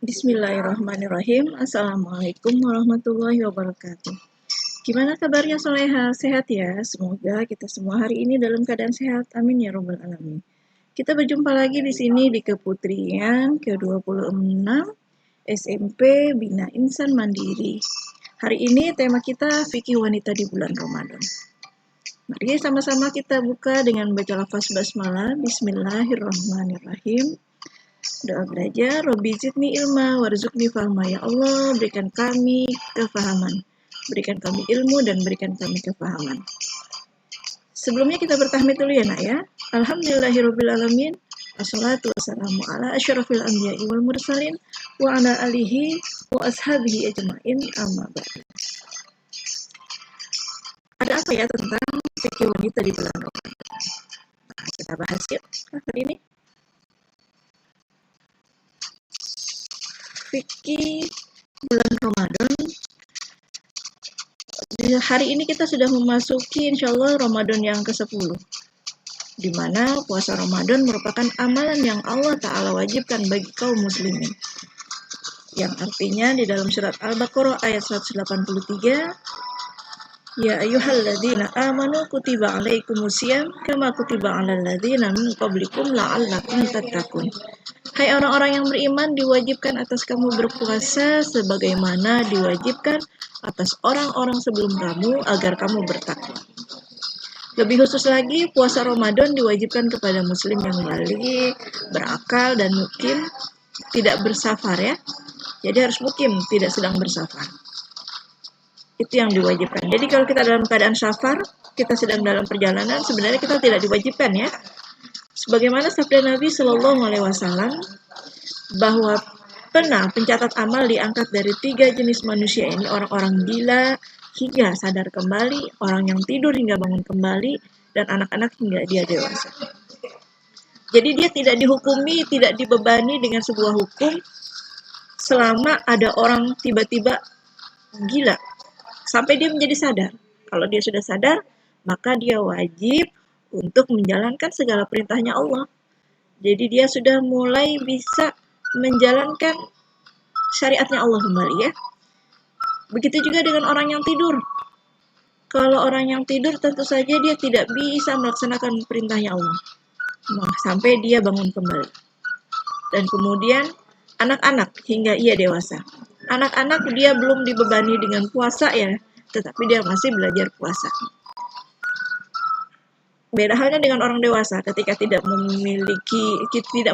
Bismillahirrahmanirrahim. Assalamualaikum warahmatullahi wabarakatuh. Gimana kabarnya Soleha? Sehat ya? Semoga kita semua hari ini dalam keadaan sehat. Amin ya robbal alamin. Kita berjumpa lagi di sini di Keputrian ke-26 SMP Bina Insan Mandiri. Hari ini tema kita fikih wanita di bulan Ramadan. Mari sama-sama kita buka dengan baca lafaz basmalah. Bismillahirrahmanirrahim. Doa belajar, Robbi zidni ilma warzuqni fahma. Ya Allah, berikan kami kefahaman. Berikan kami ilmu dan berikan kami kefahaman. Sebelumnya kita bertahmid dulu ya nak ya. Alhamdulillahirrabbilalamin. Assalatu wassalamu ala asyrafil anbiya'i wal mursalin wa ala alihi wa ashabihi ajma'in amma ba'du. Ada apa ya tentang fikih wanita di bulan Ramadan? Nah, kita bahas yuk hari ini. Fikih bulan Ramadan. Hari ini kita sudah memasuki insya Allah Ramadan yang ke-10, di mana puasa Ramadan merupakan amalan yang Allah Ta'ala wajibkan bagi kaum muslimin, yang artinya di dalam surat Al-Baqarah ayat 183, Ya ayyuhalladzina amanu kutiba alaikumusiyam kama kutiba alal ladzina min qablikum la'allakum tattaqun. Hai orang-orang yang beriman, diwajibkan atas kamu berpuasa sebagaimana diwajibkan atas orang-orang sebelum kamu agar kamu bertakwa. Lebih khusus lagi, puasa Ramadan diwajibkan kepada muslim yang baligh, berakal dan mukim, tidak bersafar ya. Jadi harus mukim, tidak sedang bersafar. Itu yang diwajibkan. Jadi kalau kita dalam keadaan safar, kita sedang dalam perjalanan, sebenarnya kita tidak diwajibkan ya. Sebagaimana sabda Nabi Shallallahu Alaihi Wasallam bahwa pernah pencatat amal diangkat dari 3 jenis manusia ini, orang-orang gila hingga sadar kembali, orang yang tidur hingga bangun kembali, dan anak-anak hingga dia dewasa. Jadi dia tidak dihukumi, tidak dibebani dengan sebuah hukum selama ada orang tiba-tiba gila sampai dia menjadi sadar. Kalau dia sudah sadar, maka dia wajib untuk menjalankan segala perintahnya Allah. Jadi dia sudah mulai bisa menjalankan syariatnya Allah kembali ya. Begitu juga dengan orang yang tidur. Kalau orang yang tidur tentu saja dia tidak bisa melaksanakan perintahnya Allah sampai dia bangun kembali. Dan kemudian anak-anak hingga ia dewasa. Anak-anak dia belum dibebani dengan puasa ya, tetapi dia masih belajar puasa. Beda halnya dengan orang dewasa, ketika tidak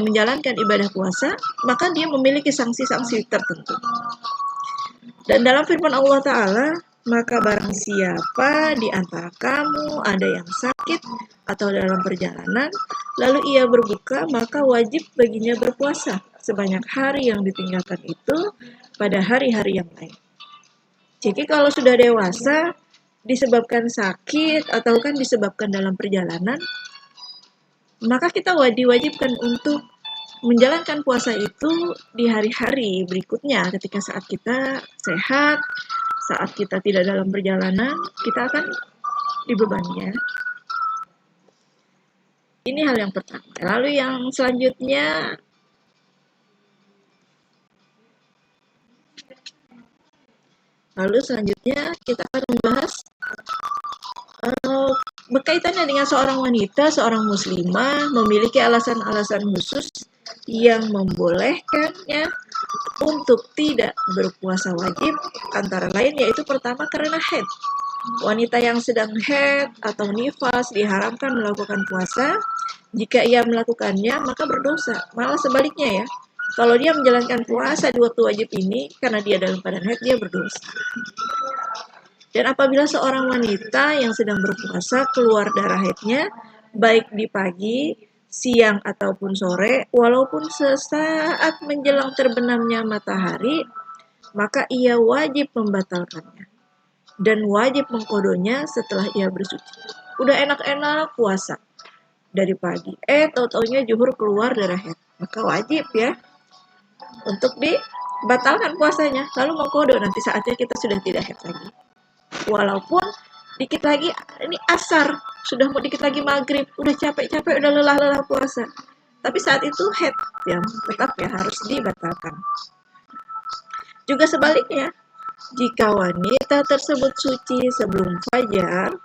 menjalankan ibadah puasa, maka dia memiliki sanksi-sanksi tertentu. Dan dalam firman Allah Ta'ala, maka barang siapa di antara kamu ada yang sakit atau dalam perjalanan, lalu ia berbuka, maka wajib baginya berpuasa sebanyak hari yang ditinggalkan itu pada hari-hari yang lain. Jadi kalau sudah dewasa, disebabkan sakit atau kan disebabkan dalam perjalanan, maka kita diwajibkan untuk menjalankan puasa itu di hari-hari berikutnya. Ketika saat kita sehat, saat kita tidak dalam perjalanan, kita akan dibebani ya. Ini hal yang pertama. Lalu yang selanjutnya, kita akan membahas berkaitannya dengan seorang wanita, seorang muslimah memiliki alasan-alasan khusus yang membolehkannya untuk tidak berpuasa wajib, antara lain yaitu pertama karena haid. Wanita yang sedang haid atau nifas diharamkan melakukan puasa. Jika ia melakukannya maka berdosa. Malah sebaliknya ya, kalau dia menjalankan puasa di waktu wajib ini karena dia dalam keadaan haid, dia berdosa. Dan apabila seorang wanita yang sedang berpuasa keluar darah haidnya, baik di pagi, siang ataupun sore, walaupun sesaat menjelang terbenamnya matahari, maka ia wajib membatalkannya dan wajib mengqodonya setelah ia bersuci. Udah enak-enak puasa dari pagi, tahu-taunya zuhur keluar darah haid, maka wajib ya untuk dibatalkan puasanya, lalu mengqodo nanti saatnya kita sudah tidak haid lagi. Walaupun dikit lagi ini asar, sudah mau dikit lagi maghrib, udah capek-capek, udah lelah-lelah puasa, tapi saat itu haid yang tetap ya harus dibatalkan. Juga sebaliknya, jika wanita tersebut suci sebelum fajar,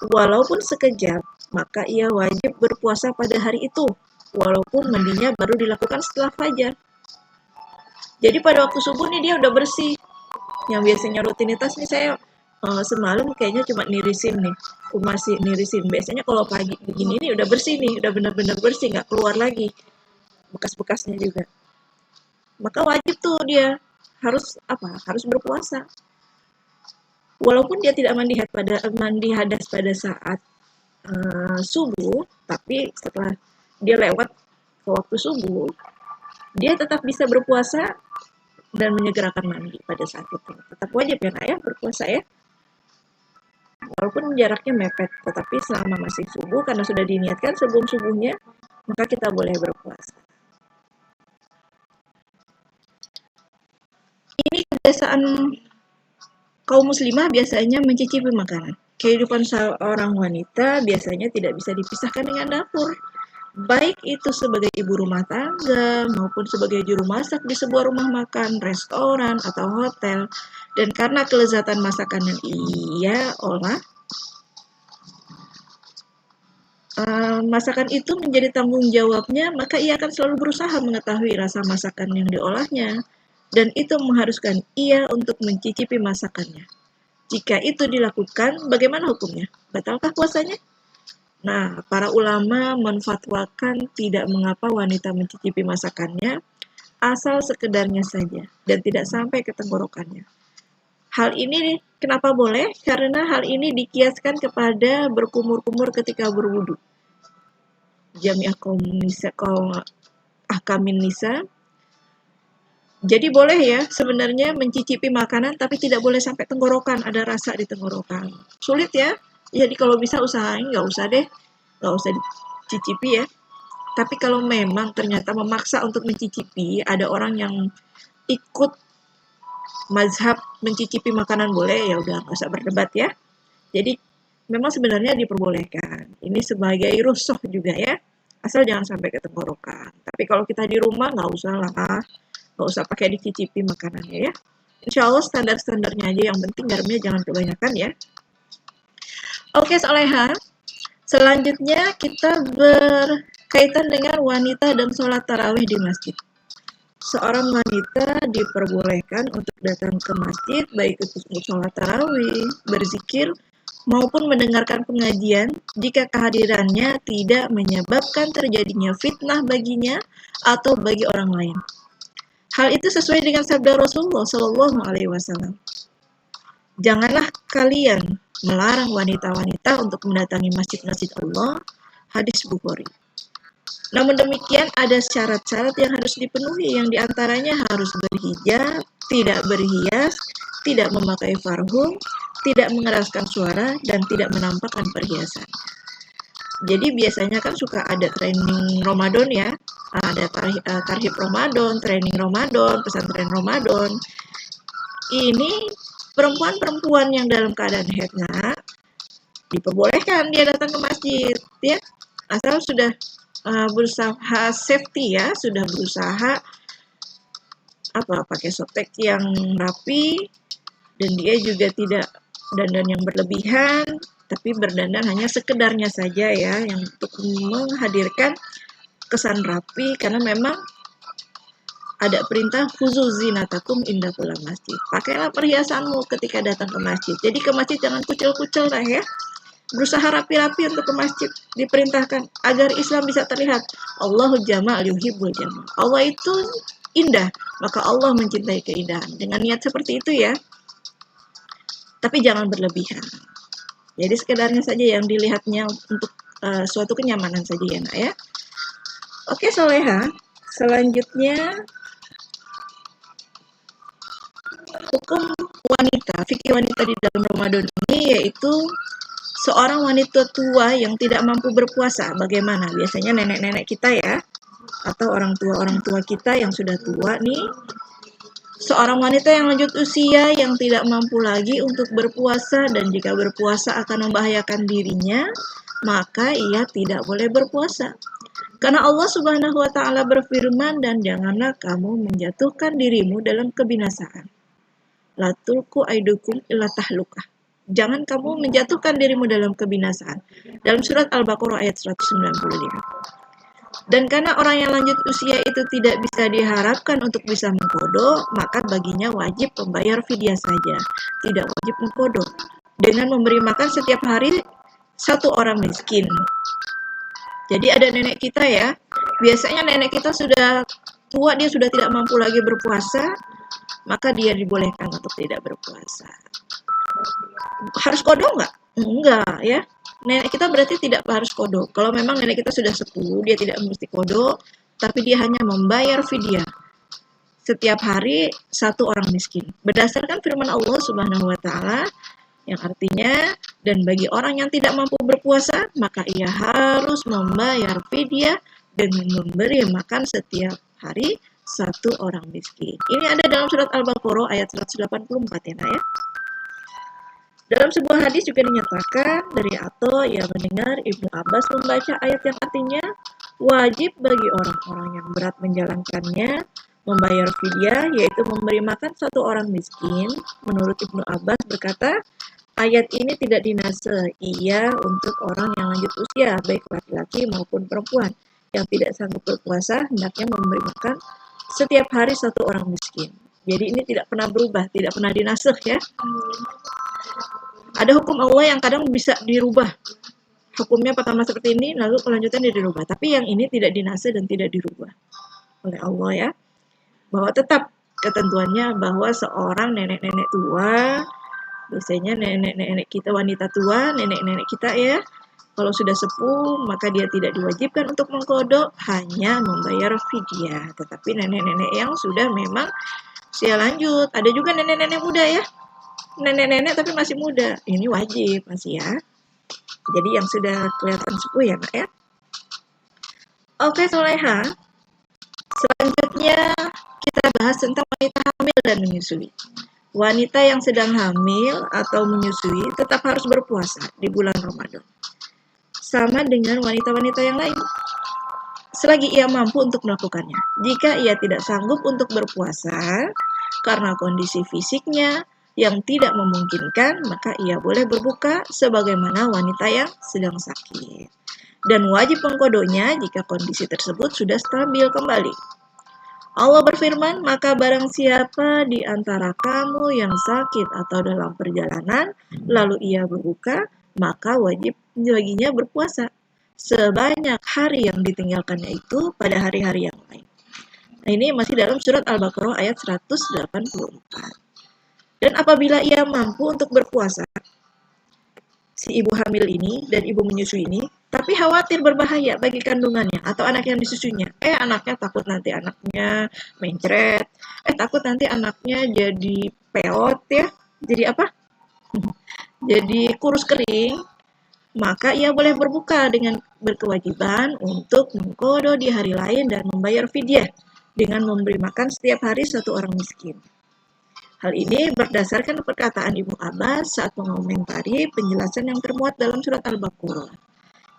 walaupun sekejap, maka ia wajib berpuasa pada hari itu, walaupun mandinya baru dilakukan setelah fajar. Jadi pada waktu subuh nih dia udah bersih. Yang biasanya rutinitas nih saya semalam kayaknya cuma nirisin nih, aku masih nirisin. Biasanya kalau pagi begini nih udah bersih nih, udah benar-benar bersih, nggak keluar lagi bekas-bekasnya juga. Maka wajib tuh dia harus berpuasa. Walaupun dia tidak mandi hadas pada saat subuh, tapi setelah dia lewat ke waktu subuh, dia tetap bisa berpuasa dan menyegerakan mandi pada saat itu. Tetap wajib ya Nak ya berpuasa ya. Walaupun jaraknya mepet, tetapi selama masih subuh karena sudah diniatkan sebelum subuhnya, maka kita boleh berpuasa. Ini kebiasaan kaum muslimah biasanya mencicipi makanan. Kehidupan seorang wanita biasanya tidak bisa dipisahkan dengan dapur. Baik itu sebagai ibu rumah tangga maupun sebagai juru masak di sebuah rumah makan, restoran, atau hotel. Dan karena kelezatan masakan yang ia olah, masakan itu menjadi tanggung jawabnya, maka ia akan selalu berusaha mengetahui rasa masakan yang diolahnya. Dan itu mengharuskan ia untuk mencicipi masakannya. Jika itu dilakukan, bagaimana hukumnya? Batalkah puasanya? Nah, para ulama menfatwakan tidak mengapa wanita mencicipi masakannya, asal sekedarnya saja, dan tidak sampai ke tenggorokannya. Hal ini kenapa boleh? Karena hal ini dikiaskan kepada berkumur-kumur ketika berwudu. Jami'ah kaum ahkamin nisa. Jadi boleh ya sebenarnya mencicipi makanan tapi tidak boleh sampai tenggorokan, ada rasa di tenggorokan. Sulit ya, jadi kalau bisa usahain nggak usah dicicipi ya. Tapi kalau memang ternyata memaksa untuk mencicipi, ada orang yang ikut mazhab mencicipi makanan boleh, ya udah nggak usah berdebat ya. Jadi memang sebenarnya diperbolehkan. Ini sebagai rusuh juga ya, asal jangan sampai ke tenggorokan. Tapi kalau kita di rumah nggak usah lah. Nggak usah pakai dicicipi makanannya ya. Insya Allah standar-standarnya aja, yang penting garamnya jangan kebanyakan ya. Oke Soleha, selanjutnya kita berkaitan dengan wanita dan sholat tarawih di masjid. Seorang wanita diperbolehkan untuk datang ke masjid, baik itu untuk sholat tarawih, berzikir, maupun mendengarkan pengajian jika kehadirannya tidak menyebabkan terjadinya fitnah baginya atau bagi orang lain. Hal itu sesuai dengan sabda Rasulullah Shallallahu Alaihi Wasallam. Janganlah kalian melarang wanita-wanita untuk mendatangi masjid-masjid Allah. Hadis Bukhari. Namun demikian ada syarat-syarat yang harus dipenuhi, yang diantaranya harus berhijab, tidak berhias, tidak memakai farhum, tidak mengeraskan suara, dan tidak menampakkan perhiasan. Jadi biasanya kan suka ada training Ramadan ya, ada tarhib Ramadan, training Ramadan, pesantren Ramadan. Ini perempuan-perempuan yang dalam keadaan haidnya diperbolehkan dia datang ke masjid ya, asal sudah berusaha safety ya, sudah berusaha pakai sotek yang rapi, dan dia juga tidak dandan yang berlebihan, tapi berdandan hanya sekedarnya saja ya, yang untuk menghadirkan kesan rapi, karena memang ada perintah khusus zinatakum inda kulli masjid. Pakailah perhiasanmu ketika datang ke masjid. Jadi ke masjid jangan kucel-kucel lah ya. Berusaha rapi-rapi untuk ke masjid, diperintahkan agar Islam bisa terlihat. Allahu jama' yuhibbul jama'. Allah itu indah, maka Allah mencintai keindahan. Dengan niat seperti itu ya. Tapi jangan berlebihan. Jadi sekedarnya saja yang dilihatnya untuk suatu kenyamanan saja ya Nak ya. Oke Soleha, selanjutnya hukum wanita, fikih wanita di dalam Ramadan ini yaitu seorang wanita tua yang tidak mampu berpuasa. Bagaimana? Biasanya nenek-nenek kita ya, atau orang tua kita yang sudah tua nih, seorang wanita yang lanjut usia yang tidak mampu lagi untuk berpuasa, dan jika berpuasa akan membahayakan dirinya, maka ia tidak boleh berpuasa. Karena Allah Subhanahu wa taala berfirman, dan janganlah kamu menjatuhkan dirimu dalam kebinasaan. La tulqu aidukum ila tahlukah. Jangan kamu menjatuhkan dirimu dalam kebinasaan. Dalam surat Al-Baqarah ayat 195. Dan karena orang yang lanjut usia itu tidak bisa diharapkan untuk bisa mengkodok, maka baginya wajib membayar fidyah saja, tidak wajib mengkodok. Dengan memberi makan setiap hari satu orang miskin. Jadi ada nenek kita ya, biasanya nenek kita sudah tua, dia sudah tidak mampu lagi berpuasa, maka dia dibolehkan untuk tidak berpuasa. Harus kodok nggak? Enggak ya. Nenek kita berarti tidak harus kodok. Kalau memang nenek kita sudah sepuh, dia tidak mesti kodok, tapi dia hanya membayar fidyah setiap hari satu orang miskin. Berdasarkan firman Allah Subhanahu wa taala yang artinya, dan bagi orang yang tidak mampu berpuasa, maka ia harus membayar fidyah dengan memberi makan setiap hari satu orang miskin. Ini ada dalam surat Al-Baqarah ayat 184 ya, Nak ya. Dalam sebuah hadis juga dinyatakan dari Ato yang mendengar Ibnu Abbas membaca ayat yang artinya wajib bagi orang-orang yang berat menjalankannya membayar fidyah, yaitu memberi makan satu orang miskin. Menurut Ibnu Abbas berkata, ayat ini tidak dinase, ia untuk orang yang lanjut usia, baik laki-laki maupun perempuan, yang tidak sanggup berpuasa, hendaknya memberi makan setiap hari satu orang miskin. Jadi ini tidak pernah berubah, tidak pernah dinaseh ya. Ada hukum Allah yang kadang bisa dirubah. Hukumnya pertama seperti ini, lalu kelanjutannya dirubah. Tapi yang ini tidak dinaseh dan tidak dirubah oleh Allah ya. Bahwa tetap ketentuannya bahwa seorang nenek-nenek tua, biasanya nenek-nenek kita wanita tua, nenek-nenek kita ya, kalau sudah sepuh maka dia tidak diwajibkan untuk mengkodok, hanya membayar fidyah. Tetapi nenek-nenek yang sudah memang usia lanjut, ada juga nenek-nenek muda ya, nenek-nenek tapi masih muda, ini wajib masih ya. Jadi yang sudah kelihatan sepuh ya Nak ya. Oke Soleha, selanjutnya kita bahas tentang wanita hamil dan menyusui. Wanita yang sedang hamil atau menyusui tetap harus berpuasa di bulan Ramadan, sama dengan wanita-wanita yang lain, selagi ia mampu untuk melakukannya. Jika ia tidak sanggup untuk berpuasa karena kondisi fisiknya yang tidak memungkinkan, maka ia boleh berbuka sebagaimana wanita yang sedang sakit. Dan wajib mengkodoknya jika kondisi tersebut sudah stabil kembali. Allah berfirman, maka barang siapa di antara kamu yang sakit atau dalam perjalanan, lalu ia berbuka, maka wajib baginya berpuasa sebanyak hari yang ditinggalkannya itu pada hari-hari yang lain. Nah, ini masih dalam surat Al-Baqarah ayat 184. Dan apabila ia mampu untuk berpuasa, si ibu hamil ini dan ibu menyusui ini, tapi khawatir berbahaya bagi kandungannya atau anak yang disusunya. Anaknya takut nanti anaknya mencret, takut nanti anaknya jadi peot ya, jadi apa? Jadi kurus kering, maka ia boleh berbuka dengan berkewajiban untuk mengkodok di hari lain dan membayar fidyah dengan memberi makan setiap hari satu orang miskin. Hal ini berdasarkan perkataan Ibnu Abbas saat mengomentari penjelasan yang termuat dalam surat Al-Baqarah,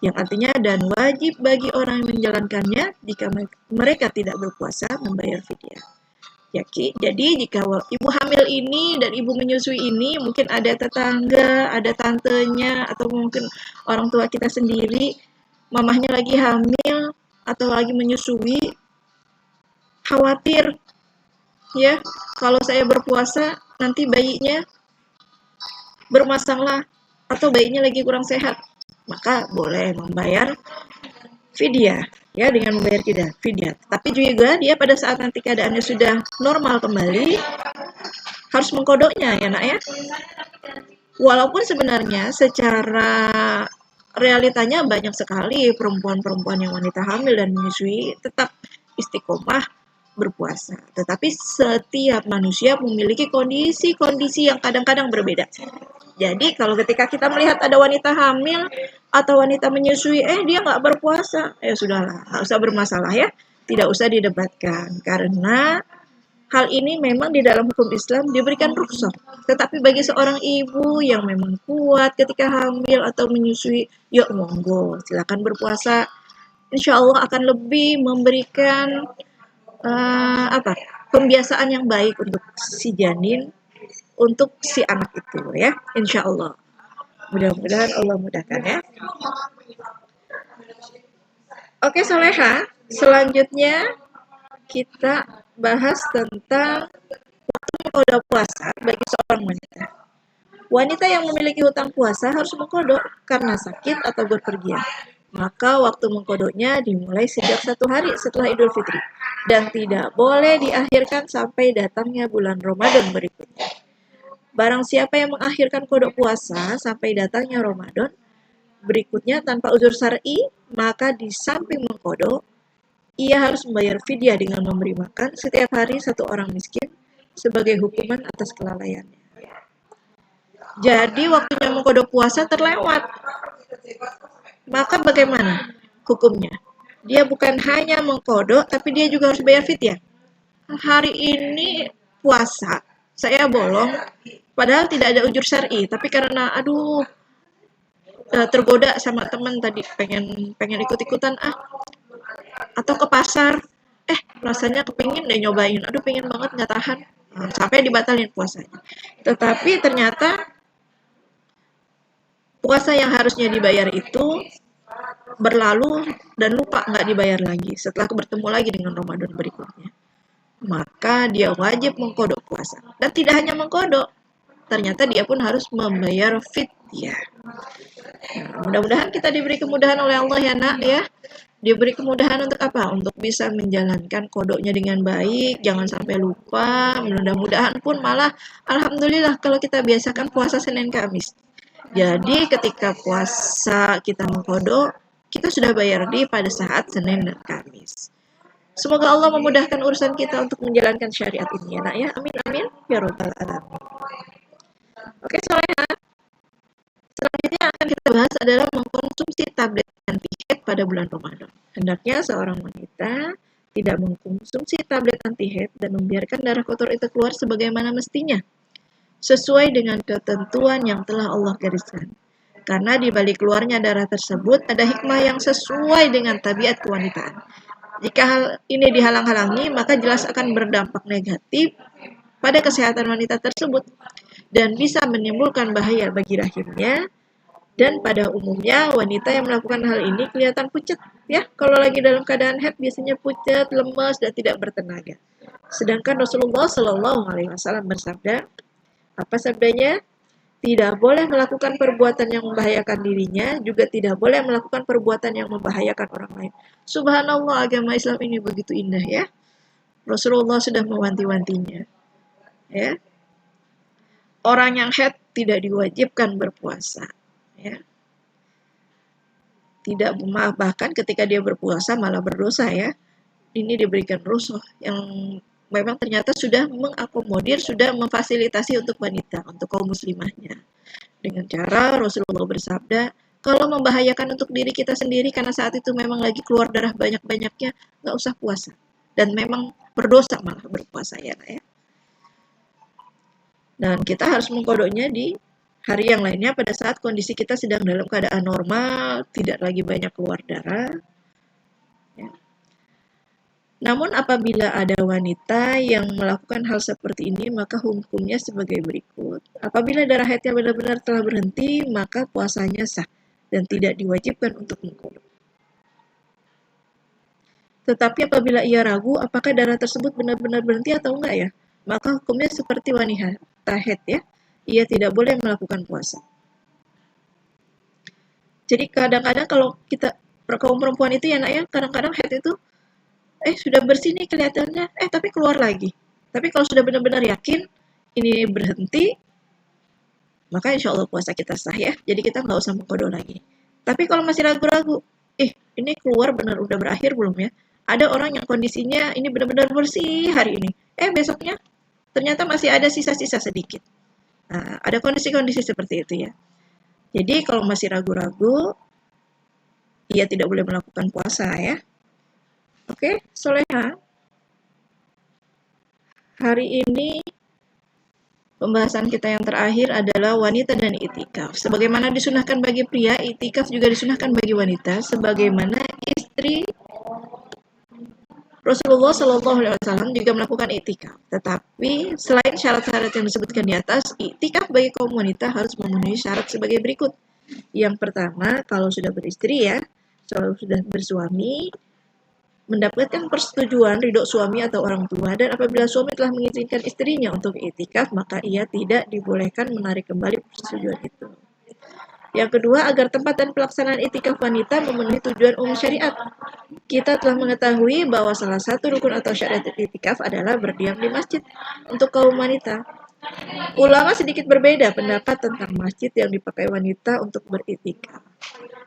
yang artinya dan wajib bagi orang yang menjalankannya jika mereka tidak berpuasa membayar fidyah. Jadi jika ibu hamil ini dan ibu menyusui ini, mungkin ada tetangga, ada tantenya, atau mungkin orang tua kita sendiri, mamahnya lagi hamil atau lagi menyusui, khawatir ya, kalau saya berpuasa nanti bayinya bermasalah atau bayinya lagi kurang sehat, maka boleh membayar fidyah ya, dengan membayar fidyah. Tapi juga dia pada saat nanti keadaannya sudah normal kembali harus mengkodoknya ya Nak ya. Walaupun sebenarnya secara realitanya banyak sekali perempuan-perempuan yang wanita hamil dan menyusui tetap istiqomah berpuasa. Tetapi setiap manusia memiliki kondisi-kondisi yang kadang-kadang berbeda. Jadi kalau ketika kita melihat ada wanita hamil atau wanita menyusui, dia nggak berpuasa, sudahlah, nggak usah bermasalah ya, tidak usah didebatkan. Karena hal ini memang di dalam hukum Islam diberikan rukhsah. Tetapi bagi seorang ibu yang memang kuat ketika hamil atau menyusui, yuk monggo, silakan berpuasa insya Allah akan lebih memberikan pembiasaan yang baik untuk si janin, untuk si anak itu ya, insya Allah. Mudah-mudahan Allah mudahkan ya. Oke Soleha, selanjutnya kita bahas tentang mengkodok puasa bagi seorang wanita. Wanita yang memiliki hutang puasa harus mengkodok karena sakit atau berpergian. Maka waktu mengkodoknya dimulai sejak 1 hari setelah Idul Fitri dan tidak boleh diakhirkan sampai datangnya bulan Ramadan berikutnya. Barang siapa yang mengakhirkan kodok puasa sampai datangnya Ramadan berikutnya tanpa uzur syar'i, maka di samping mengkodok, ia harus membayar fidyah dengan memberi makan setiap hari 1 orang miskin sebagai hukuman atas kelalaiannya. Jadi waktunya mengkodok puasa terlewat. Maka bagaimana hukumnya? Dia bukan hanya mengkodok, tapi dia juga harus bayar fidyah. Hari ini puasa, saya bolong, padahal tidak ada ujur syar'i, tapi karena tergoda sama teman tadi pengen ikut-ikutan atau ke pasar rasanya kepingin deh nyobain, pengen banget nggak tahan, sampai dibatalin puasanya. Tetapi ternyata puasa yang harusnya dibayar itu berlalu dan lupa nggak dibayar lagi setelah bertemu lagi dengan Ramadan berikutnya. Maka dia wajib mengkodok puasa, dan tidak hanya mengkodok, ternyata dia pun harus membayar fidyah. Mudah-mudahan kita diberi kemudahan oleh Allah ya nak ya. Diberi kemudahan untuk apa? Untuk bisa menjalankan kodoknya dengan baik, jangan sampai lupa. Mudah-mudahan pun malah alhamdulillah kalau kita biasakan puasa Senin Kamis. Jadi ketika puasa kita mengkodok, kita sudah bayar pada saat Senin dan Kamis. Semoga Allah memudahkan urusan kita untuk menjalankan syariat ini ya nak ya. Amin amin ya robbal alamin. Oke Soleha, selanjutnya akan kita bahas adalah mengkonsumsi tablet anti-haid pada bulan Ramadan. Hendaknya seorang wanita tidak mengkonsumsi tablet anti-haid dan membiarkan darah kotor itu keluar sebagaimana mestinya, sesuai dengan ketentuan yang telah Allah gariskan. Karena di balik keluarnya darah tersebut ada hikmah yang sesuai dengan tabiat kewanitaan. Jika hal ini dihalang-halangi, maka jelas akan berdampak negatif pada kesehatan wanita tersebut dan bisa menimbulkan bahaya bagi rahimnya. Dan pada umumnya wanita yang melakukan hal ini kelihatan pucat ya. Kalau lagi dalam keadaan haid biasanya pucat, lemas dan tidak bertenaga. Sedangkan Rasulullah Shallallahu Alaihi Wasallam bersabda, apa sabdanya? Tidak boleh melakukan perbuatan yang membahayakan dirinya, juga tidak boleh melakukan perbuatan yang membahayakan orang lain. Subhanallah, agama Islam ini begitu indah ya. Rasulullah sudah mewanti-wantinya. Ya. Orang yang haid tidak diwajibkan berpuasa. Ya. Tidak, bahkan ketika dia berpuasa malah berdosa ya. Ini diberikan rusuh yang memang ternyata sudah mengakomodir, sudah memfasilitasi untuk wanita, untuk kaum muslimahnya. Dengan cara Rasulullah bersabda, kalau membahayakan untuk diri kita sendiri karena saat itu memang lagi keluar darah banyak-banyaknya, nggak usah puasa. Dan memang berdosa malah berpuasa ya. Dan kita harus mengkodoknya di hari yang lainnya pada saat kondisi kita sedang dalam keadaan normal, tidak lagi banyak keluar darah. Namun apabila ada wanita yang melakukan hal seperti ini, maka hukumnya sebagai berikut. Apabila darah haidnya benar-benar telah berhenti, maka puasanya sah dan tidak diwajibkan untuk mengkodok. Tetapi apabila ia ragu apakah darah tersebut benar-benar berhenti atau enggak ya, maka hukumnya seperti wanita haid ya, ia tidak boleh melakukan puasa. Jadi kadang-kadang kalau kita kaum perempuan itu ya nak ya, kadang-kadang haid itu sudah bersih nih kelihatannya, tapi keluar lagi. Tapi kalau sudah benar-benar yakin ini berhenti, maka insya Allah puasa kita sah ya. Jadi kita nggak usah mengkodok lagi. Tapi kalau masih ragu-ragu, ini keluar benar udah berakhir belum ya? Ada orang yang kondisinya ini benar-benar bersih hari ini. Besoknya ternyata masih ada sisa-sisa sedikit. Nah, ada kondisi-kondisi seperti itu ya. Jadi kalau masih ragu-ragu, ia tidak boleh melakukan puasa ya. Oke, Soleha. Hari ini Pembahasan kita yang terakhir adalah wanita dan itikaf. Sebagaimana disunahkan bagi pria, itikaf juga disunahkan bagi wanita. Sebagaimana istri Rasulullah SAW juga melakukan itikaf. Tetapi selain syarat-syarat yang disebutkan di atas, itikaf bagi kaum wanita harus memenuhi syarat sebagai berikut. Yang pertama, kalau sudah beristri ya, kalau sudah bersuami, mendapatkan persetujuan ridho suami atau orang tua, dan apabila suami telah mengizinkan istrinya untuk itikaf, maka ia tidak dibolehkan menarik kembali persetujuan itu. Yang kedua, agar tempat dan pelaksanaan itikaf wanita memenuhi tujuan umum syariat. Kita telah mengetahui bahwa salah satu rukun atau syariat itikaf adalah berdiam di masjid untuk kaum wanita. Ulama sedikit berbeda pendapat tentang masjid yang dipakai wanita untuk beritikaf.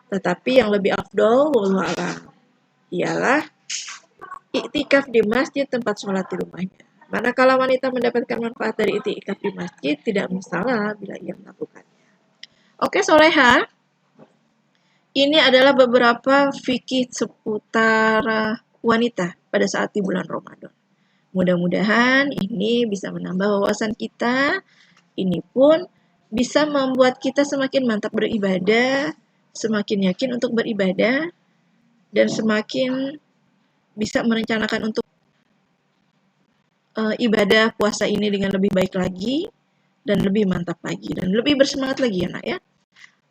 Tetapi yang lebih afdol, wallahu a'lam, ialah iktikaf di masjid tempat sholat di rumahnya. Manakala wanita mendapatkan manfaat dari iktikaf di masjid, tidak masalah bila ia melakukannya. Oke, Soleha, ini adalah beberapa fikih seputar wanita pada saat di bulan Ramadan. Mudah-mudahan ini bisa menambah wawasan kita. Ini pun bisa membuat kita semakin mantap beribadah, semakin yakin untuk beribadah, dan semakin bisa merencanakan untuk ibadah puasa ini dengan lebih baik lagi, dan lebih mantap lagi, dan lebih bersemangat lagi ya nak ya.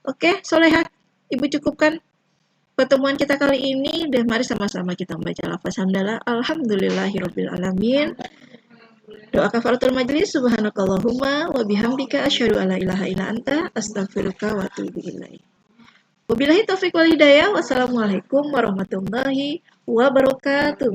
Oke, Soleha, Ibu cukupkan pertemuan kita kali ini, dan mari sama-sama kita membaca lafaz hamdalah. Alhamdulillahirabbil alamin. Doa kafaratul majlis, subhanakallahumma wa bihamdika asyhadu alla ilaha illa anta astaghfiruka wa atubu ilaik. Wabillahi taufiq wal hidayah. Wassalamualaikum warahmatullahi wabarakatuh.